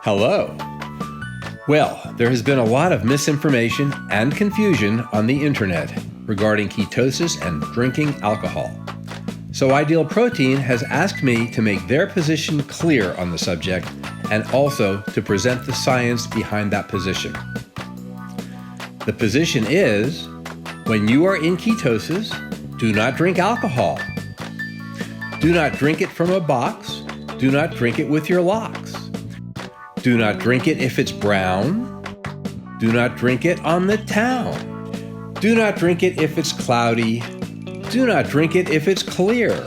Hello. Well, there has been a lot of misinformation and confusion on the internet regarding ketosis and drinking alcohol. So Ideal Protein has asked me to make their position clear on the subject and also to present the science behind that position. The position is, when you are in ketosis, do not drink alcohol. Do not drink it from a box. Do not drink it with your locks. Do not drink it if it's brown. Do not drink it on the town. Do not drink it if it's cloudy. Do not drink it if it's clear.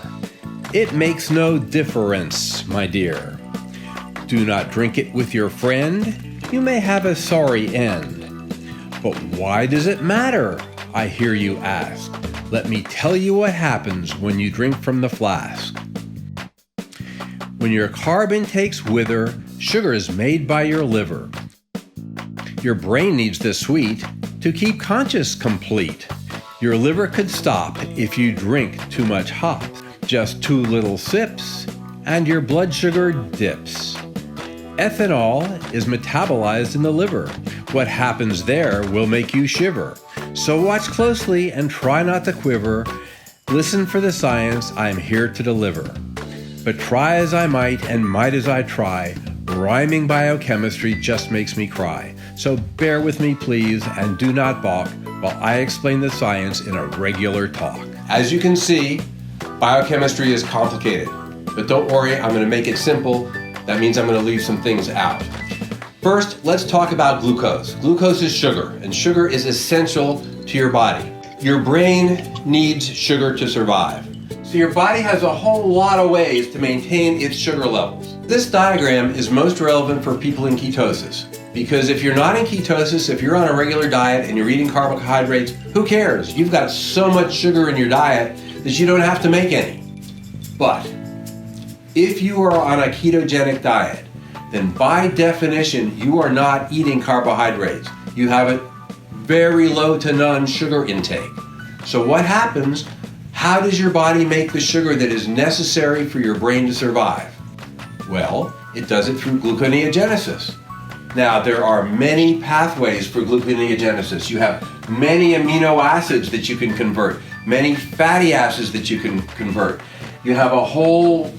It makes no difference, my dear. Do not drink it with your friend. You may have a sorry end. But why does it matter? I hear you ask. Let me tell you what happens when you drink from the flask. When your carb intakes wither, sugar is made by your liver. Your brain needs this sweet to keep conscious complete. Your liver could stop if you drink too much hops. Just 2 little sips, and your blood sugar dips. Ethanol is metabolized in the liver. What happens there will make you shiver. So watch closely and try not to quiver. Listen for the science I'm here to deliver. But try as I might and might as I try, rhyming biochemistry just makes me cry. So bear with me please and do not balk while I explain the science in a regular talk. As you can see, biochemistry is complicated. But don't worry, I'm going to make it simple. That means I'm going to leave some things out. First, let's talk about glucose. Glucose is sugar, and sugar is essential to your body. Your brain needs sugar to survive. So your body has a whole lot of ways to maintain its sugar levels. This diagram is most relevant for people in ketosis, because if you're not in ketosis, if you're on a regular diet and you're eating carbohydrates, who cares? You've got so much sugar in your diet that you don't have to make any. But if you are on a ketogenic diet, then by definition, you are not eating carbohydrates. You have a very low to none sugar intake. So what happens? How does your body make the sugar that is necessary for your brain to survive? Well, it does it through gluconeogenesis. Now, there are many pathways for gluconeogenesis. You have many amino acids that you can convert, many fatty acids that you can convert. You have a whole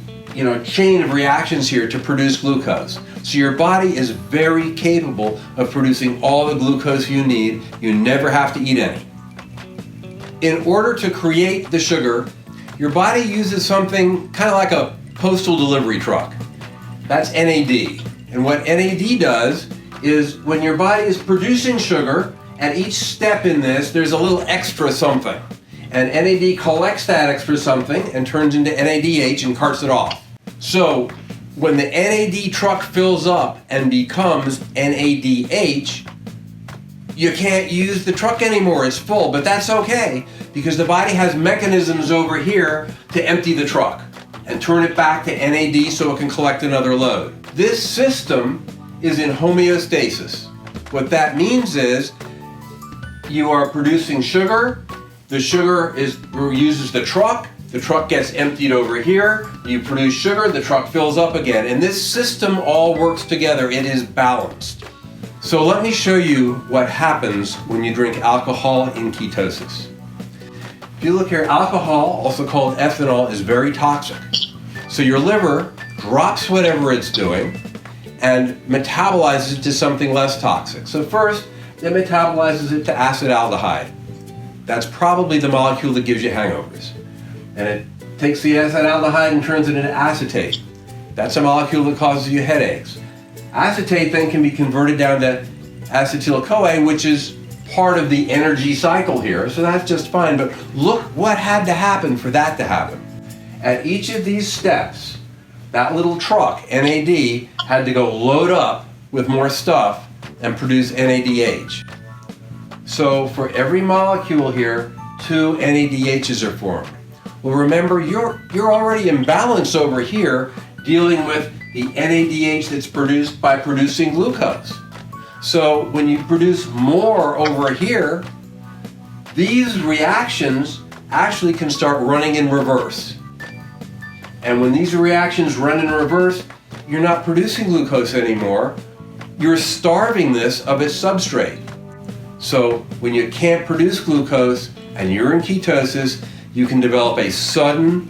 chain of reactions here to produce glucose. So your body is very capable of producing all the glucose you need. You never have to eat any. In order to create the sugar, your body uses something kind of like a postal delivery truck. That's NAD. And what NAD does is when your body is producing sugar, at each step in this, there's a little extra something. And NAD collects that extra something and turns into NADH and carts it off. So when the NAD truck fills up and becomes NADH, you can't use the truck anymore, it's full, but that's okay because the body has mechanisms over here to empty the truck and turn it back to NAD so it can collect another load. This system is in homeostasis. What that means is you are producing sugar, the sugar uses the truck gets emptied over here, you produce sugar, the truck fills up again, and this system all works together, it is balanced. So let me show you what happens when you drink alcohol in ketosis. If you look here, alcohol, also called ethanol, is very toxic. So your liver drops whatever it's doing and metabolizes it to something less toxic. So first, it metabolizes it to acetaldehyde. That's probably the molecule that gives you hangovers. And it takes the acetaldehyde and turns it into acetate. That's a molecule that causes you headaches. Acetate then can be converted down to acetyl-CoA, which is part of the energy cycle here, so that's just fine. But look what had to happen for that to happen. At each of these steps, that little truck, NAD, had to go load up with more stuff and produce NADH. So for every molecule here, 2 NADHs are formed. Well, remember, you're already in balance over here dealing with the NADH that's produced by producing glucose. So when you produce more over here, these reactions actually can start running in reverse. And when these reactions run in reverse, you're not producing glucose anymore. You're starving this of its substrate. So when you can't produce glucose and you're in ketosis, you can develop a sudden,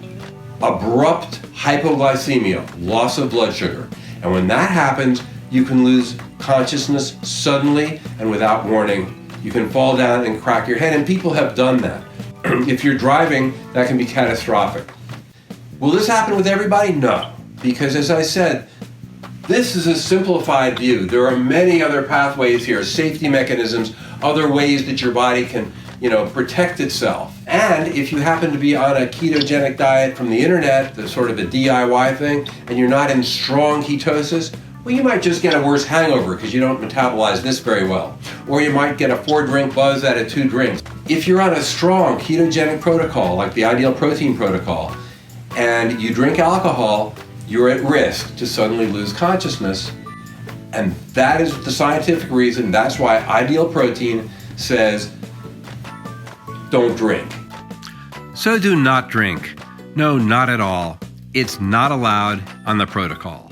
abrupt hypoglycemia, loss of blood sugar. And when that happens, you can lose consciousness suddenly and without warning. You can fall down and crack your head, and people have done that. If you're driving, that can be catastrophic. Will this happen with everybody? No, because as I said, this is a simplified view. There are many other pathways here, safety mechanisms, other ways that your body can, protect itself. And if you happen to be on a ketogenic diet from the internet, the sort of a DIY thing, and you're not in strong ketosis, well, you might just get a worse hangover because you don't metabolize this very well. Or you might get a 4-drink buzz out of 2 drinks. If you're on a strong ketogenic protocol, like the ideal protein protocol, and you drink alcohol, you're at risk to suddenly lose consciousness. And that is the scientific reason. That's why ideal protein says, don't drink. So do not drink. No, not at all. It's not allowed on the protocol.